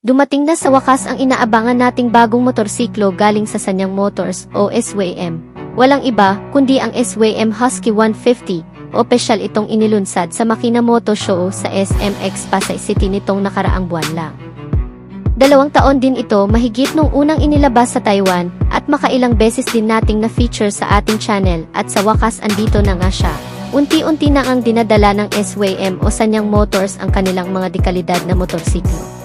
Dumating na sa wakas ang inaabangan nating bagong motorsiklo galing sa Sanyang Motors o SYM. Walang iba kundi ang SYM Husky 150. Opisyal itong inilunsad sa Makina Moto Show sa SMX Pasay City nitong nakaraang buwan lang. 2 taon din ito mahigit nung unang inilabas sa Taiwan at makailang beses din nating na-feature sa ating channel at sa wakas andito na nga siya. Unti-unti na ang dinadala ng SYM o Sanyang Motors ang kanilang mga dekalidad na motorsiklo.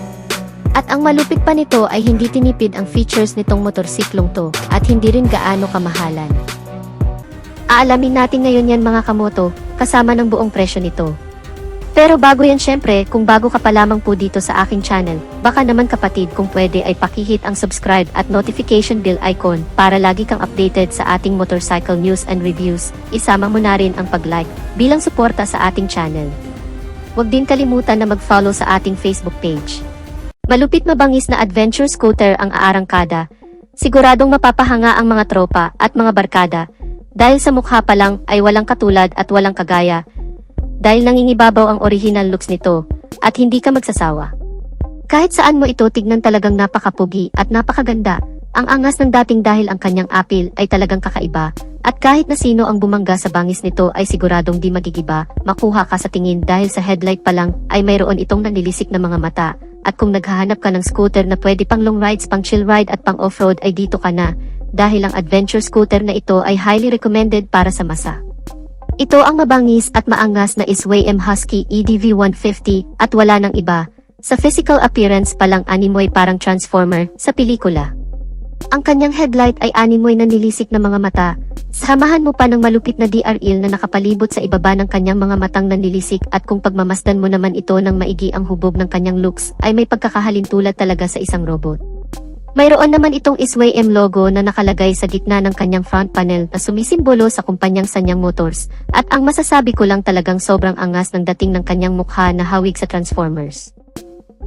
At ang malupit pa nito ay hindi tinipid ang features nitong motorsiklong to at hindi rin gaano kamahalan. Aalamin natin ngayon yan mga kamoto, kasama ng buong presyo nito. Pero bago yan syempre, kung bago ka pa lamang po dito sa aking channel, baka naman kapatid kung pwede ay pakihit ang subscribe at notification bell icon para lagi kang updated sa ating motorcycle news and reviews. Isama mo na rin ang pag-like bilang suporta sa ating channel. Huwag din kalimutan na mag-follow sa ating Facebook page. Malupit mabangis na adventure scooter ang aarangkada. Siguradong mapapahanga ang mga tropa at mga barkada. Dahil sa mukha pa lang ay walang katulad at walang kagaya. Dahil nangingibabaw ang original looks nito at hindi ka magsasawa. Kahit saan mo ito tignan talagang napakapugi at napakaganda. Ang angas ng dating dahil ang kanyang apil ay talagang kakaiba. At kahit na sino ang bumangga sa bangis nito ay siguradong di magigiba, makuha ka sa tingin dahil sa headlight pa lang ay mayroon itong nanilisik na mga mata. At kung naghahanap ka ng scooter na pwede pang long rides, pang chill ride at pang off-road ay dito ka na. Dahil ang adventure scooter na ito ay highly recommended para sa masa. Ito ang mabangis at maangas na SYM Husky EDV 150 at wala nang iba. Sa physical appearance pa lang animoy parang transformer sa pelikula. Ang kanyang headlight ay animoy na nilisik na mga mata. Samahan mo pa ng malupit na DRL na nakapalibot sa ibaba ng kanyang mga matang nanlilisik at kung pagmamasdan mo naman ito ng maigi ang hubog ng kanyang looks ay may pagkakahalintulad talaga sa isang robot. Mayroon naman itong SYM logo na nakalagay sa gitna ng kanyang front panel na sumisimbolo sa kumpanyang Sanyang Motors at ang masasabi ko lang talagang sobrang angas ng dating ng kanyang mukha na hawig sa Transformers.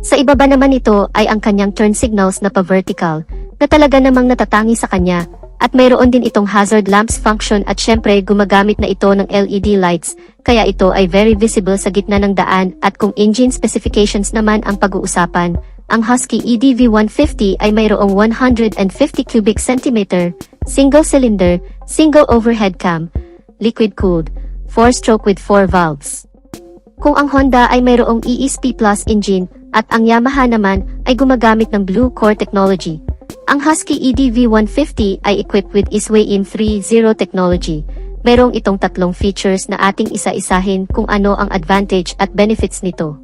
Sa ibaba naman ito ay ang kanyang turn signals na pa-vertical na talaga namang natatangi sa kanya. At mayroon din itong hazard lamps function at syempre gumagamit na ito ng LED lights, kaya ito ay very visible sa gitna ng daan at kung engine specifications naman ang pag-uusapan, ang Husky EDV 150 ay mayroong 150 cubic centimeter, single cylinder, single overhead cam, liquid cooled, 4-stroke with 4 valves. Kung ang Honda ay mayroong ESP Plus engine at ang Yamaha naman ay gumagamit ng Blue Core technology. Ang Husky EDV 150 ay equipped with SYM 3.0 technology. Merong itong tatlong features na ating isa-isahin kung ano ang advantage at benefits nito.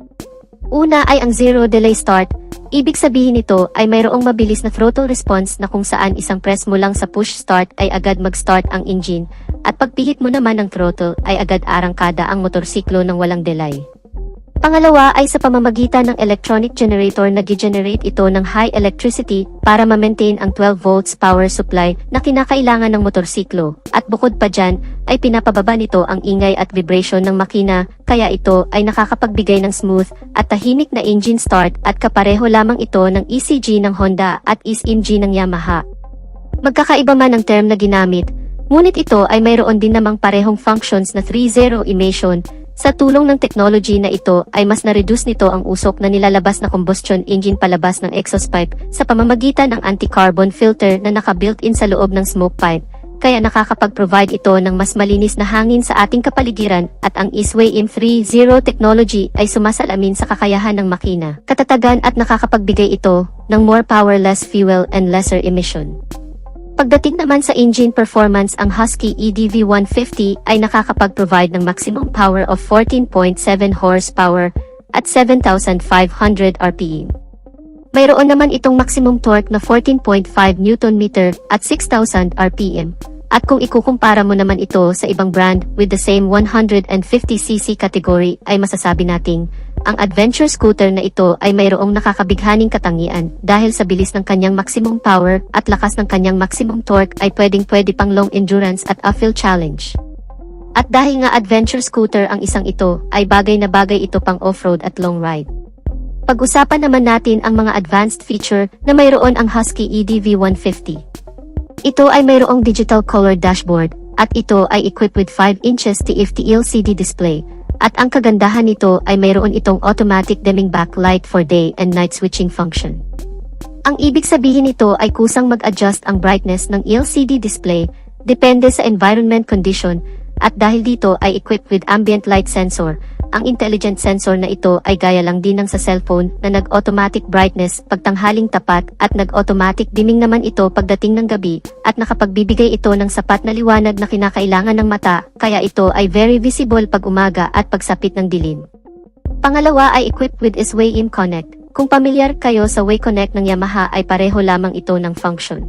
Una ay ang zero delay start. Ibig sabihin nito ay mayroong mabilis na throttle response na kung saan isang press mo lang sa push start ay agad mag-start ang engine at pagpihit mo naman ng throttle ay agad arangkada ang motorsiklo ng walang delay. Pangalawa ay sa pamamagitan ng electronic generator na gi-generate ito ng high electricity para ma-maintain ang 12 volts power supply na kinakailangan ng motorsiklo. At bukod pa dyan, ay pinapababa nito ang ingay at vibration ng makina, kaya ito ay nakakapagbigay ng smooth at tahimik na engine start at kapareho lamang ito ng ECG ng Honda at SMG ng Yamaha. Magkakaiba man ang term na ginamit, ngunit ito ay mayroon din namang parehong functions na 3.0 emission. Sa tulong ng technology na ito ay mas na-reduce nito ang usok na nilalabas na combustion engine palabas ng exhaust pipe sa pamamagitan ng anti-carbon filter na naka-built-in sa loob ng smoke pipe, kaya nakakapag-provide ito ng mas malinis na hangin sa ating kapaligiran at ang SYM 3.0 technology ay sumasalamin sa kakayahan ng makina, katatagan at nakakapagbigay ito ng more power, less fuel and lesser emission. Pagdating naman sa engine performance, ang Husky EDV 150 ay nakakapag-provide ng maximum power of 14.7 horsepower at 7,500 RPM. Mayroon naman itong maximum torque na 14.5 Nm at 6,000 RPM. At kung ikukumpara mo naman ito sa ibang brand with the same 150cc category ay masasabi nating ang adventure scooter na ito ay mayroong nakakabighaning katangian dahil sa bilis ng kanyang maximum power at lakas ng kanyang maximum torque ay pwedeng-pwede pang long endurance at uphill challenge. At dahil nga adventure scooter ang isang ito, ay bagay na bagay ito pang off-road at long ride. Pag-usapan naman natin ang mga advanced feature na mayroon ang Husky EDV 150. Ito ay mayroong digital color dashboard, at ito ay equipped with 5 inches TFT LCD display. At ang kagandahan nito ay mayroon itong automatic dimming backlight for day and night switching function. Ang ibig sabihin nito ay kusang mag-adjust ang brightness ng LCD display, depende sa environment condition, at dahil dito ay equipped with ambient light sensor. Ang intelligent sensor na ito ay gaya lang din ng sa cellphone na nag-automatic brightness pagtanghaling tapat at nag-automatic dimming naman ito pagdating ng gabi at nakapagbibigay ito ng sapat na liwanag na kinakailangan ng mata, kaya ito ay very visible pag umaga at pagsapit ng dilim. Pangalawa ay equipped with SWAYM Connect. Kung pamilyar kayo sa Way Connect ng Yamaha ay pareho lamang ito ng function.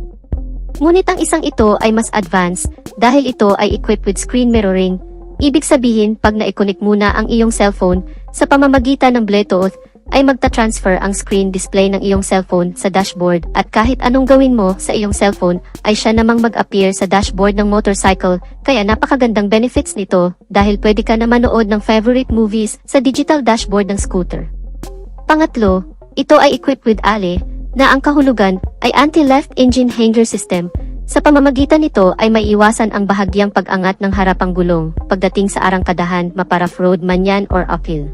Ngunit ang isang ito ay mas advanced dahil ito ay equipped with screen mirroring. Ibig sabihin, pag na-connect muna ang iyong cellphone sa pamamagitan ng Bluetooth, ay magta-transfer ang screen display ng iyong cellphone sa dashboard at kahit anong gawin mo sa iyong cellphone, ay siya namang mag-appear sa dashboard ng motorcycle, kaya napakagandang benefits nito dahil pwede ka na manood ng favorite movies sa digital dashboard ng scooter. Pangatlo, ito ay equipped with ALE, na ang kahulugan ay anti-left engine hanger system. Sa pamamagitan nito ay maiiwasan ang bahagyang pag-angat ng harapang gulong pagdating sa arangkadahan maparaf road man yan or uphill.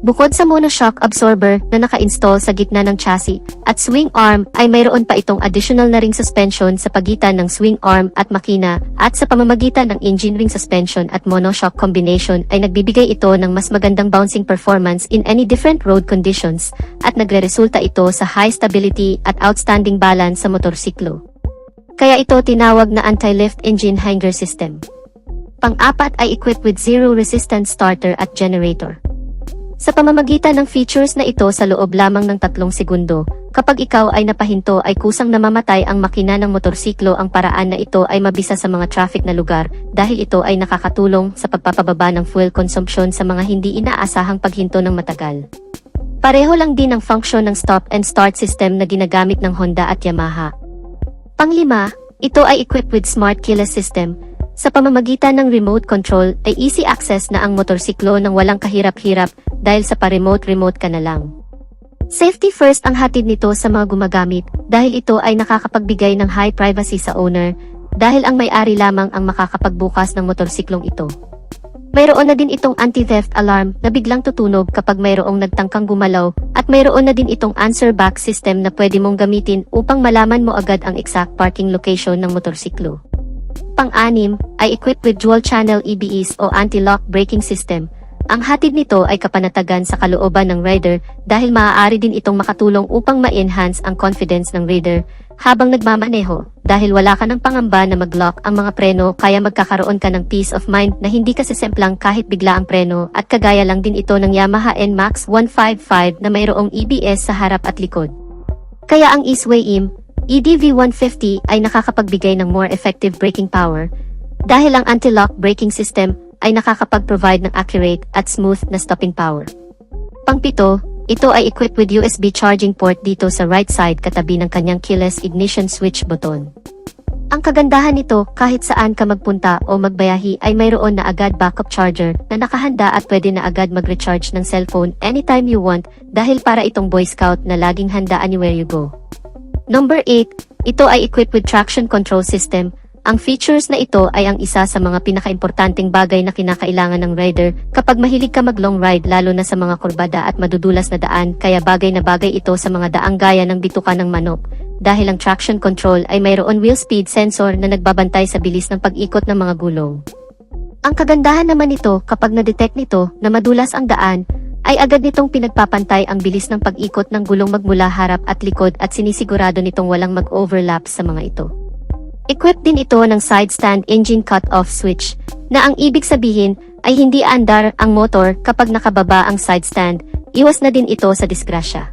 Bukod sa monoshock absorber na naka-install sa gitna ng chassis at swing arm ay mayroon pa itong additional na ring suspension sa pagitan ng swing arm at makina at sa pamamagitan ng engine ring suspension at monoshock combination ay nagbibigay ito ng mas magandang bouncing performance in any different road conditions at nagreresulta ito sa high stability at outstanding balance sa motorsiklo. Kaya ito tinawag na anti-lift engine hanger system. Pang-apat ay equipped with zero resistance starter at generator. Sa pamamagitan ng features na ito sa loob lamang ng 3 segundo, kapag ikaw ay napahinto ay kusang namamatay ang makina ng motorsiklo. Ang paraan na ito ay mabisa sa mga traffic na lugar dahil ito ay nakakatulong sa pagpapababa ng fuel consumption sa mga hindi inaasahang paghinto ng matagal. Pareho lang din ang function ng stop and start system na ginagamit ng Honda at Yamaha. Panglima, ito ay equipped with smart keyless system. Sa pamamagitan ng remote control ay easy access na ang motorsiklo nang walang kahirap-hirap dahil sa pa-remote ka na lang. Safety first ang hatid nito sa mga gumagamit dahil ito ay nakakapagbigay ng high privacy sa owner dahil ang may-ari lamang ang makakapagbukas ng motorsiklong ito. Mayroon na din itong anti-theft alarm na biglang tutunog kapag mayroong nagtangkang gumalaw at mayroon na din itong answer back system na pwede mong gamitin upang malaman mo agad ang exact parking location ng motorsiklo. Pang-anim ay equipped with dual-channel EBS o anti-lock braking system. Ang hatid nito ay kapanatagan sa kalooban ng rider dahil maaari din itong makatulong upang ma-enhance ang confidence ng rider habang nagmamaneho dahil wala ka ng pangamba na mag-lock ang mga preno, kaya magkakaroon ka ng peace of mind na hindi ka sisemplang kahit bigla ang preno. At kagaya lang din ito ng Yamaha NMAX 155 na mayroong EBS sa harap at likod. Kaya ang SWAYM EDV150 ay nakakapagbigay ng more effective braking power dahil ang anti-lock braking system ay nakakapag-provide ng accurate at smooth na stopping power. Pang-pito, ito ay equipped with USB charging port dito sa right side katabi ng kanyang keyless ignition switch button. Ang kagandahan nito, kahit saan ka magpunta o magbayahi ay mayroon na agad backup charger na nakahanda at pwede na agad mag-recharge ng cellphone anytime you want dahil para itong Boy Scout na laging handa anywhere you go. Number 8, ito ay equipped with traction control system. Ang features na ito ay ang isa sa mga pinakaimportanteng bagay na kinakailangan ng rider kapag mahilig ka mag-long ride lalo na sa mga kurbada at madudulas na daan, kaya bagay na bagay ito sa mga daang gaya ng bituka ng manok. Dahil ang traction control ay mayroon wheel speed sensor na nagbabantay sa bilis ng pag-ikot ng mga gulong. Ang kagandahan naman nito, kapag na-detect nito na madulas ang daan, ay agad nitong pinagpapantay ang bilis ng pag-ikot ng gulong magmula harap at likod at sinisigurado nitong walang mag-overlap sa mga ito. Equipped din ito ng side stand engine cut-off switch, na ang ibig sabihin ay hindi aandar ang motor kapag nakababa ang side stand, iwas na din ito sa disgrasya.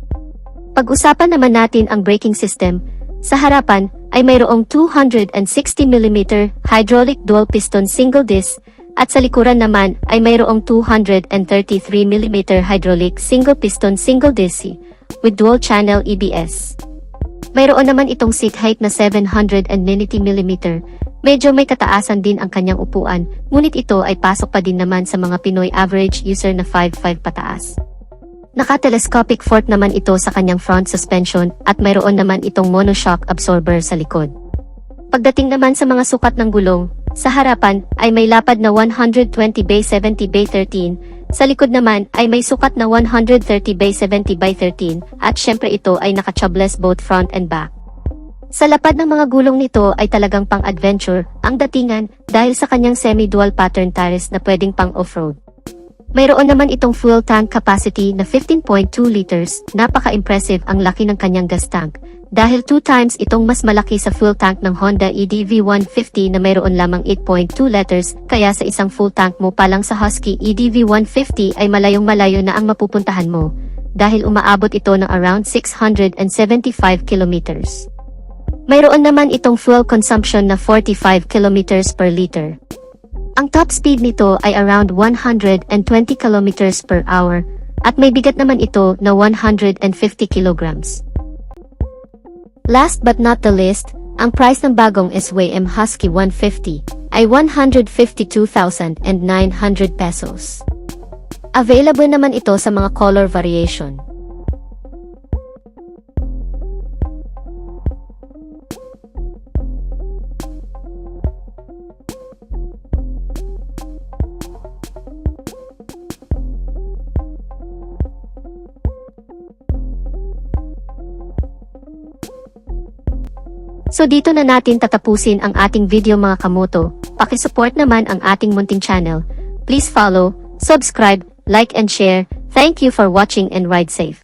Pag-usapan naman natin ang braking system. Sa harapan ay mayroong 260mm hydraulic dual piston single disc at sa likuran naman ay mayroong 233mm hydraulic single piston single disc with dual channel EBS. Mayroon naman itong seat height na 790mm. Medyo may kataasan din ang kanyang upuan, ngunit ito ay pasok pa din naman sa mga Pinoy average user na 5'5" pataas. Naka-telescopic fork naman ito sa kanyang front suspension at mayroon naman itong monoshock absorber sa likod. Pagdating naman sa mga sukat ng gulong, sa harapan ay may lapad na 120/70/13 Sa likod naman ay may sukat na 130 by 70 by 13 at syempre ito ay naka-tubeless both front and back. Sa lapad ng mga gulong nito ay talagang pang-adventure ang datingan dahil sa kanyang semi-dual pattern tires na pwedeng pang off-road. Mayroon naman itong fuel tank capacity na 15.2 liters, napaka-impressive ang laki ng kanyang gas tank. Dahil 2 times itong mas malaki sa fuel tank ng Honda EDV 150 na mayroon lamang 8.2 liters, kaya sa isang full tank mo pa lang sa Husky EDV 150 ay malayong-malayo na ang mapupuntahan mo, dahil umaabot ito ng around 675 kilometers. Mayroon naman itong fuel consumption na 45 kilometers per liter. Ang top speed nito ay around 120 kilometers per hour, at may bigat naman ito na 150 kilograms. Last but not the least, ang price ng bagong SWM Husky 150 ay 152,900 pesos. Available naman ito sa mga color variation. So dito na natin tatapusin ang ating video mga kamoto. Pakisupport naman ang ating munting channel. Please follow, subscribe, like and share. Thank you for watching and ride safe.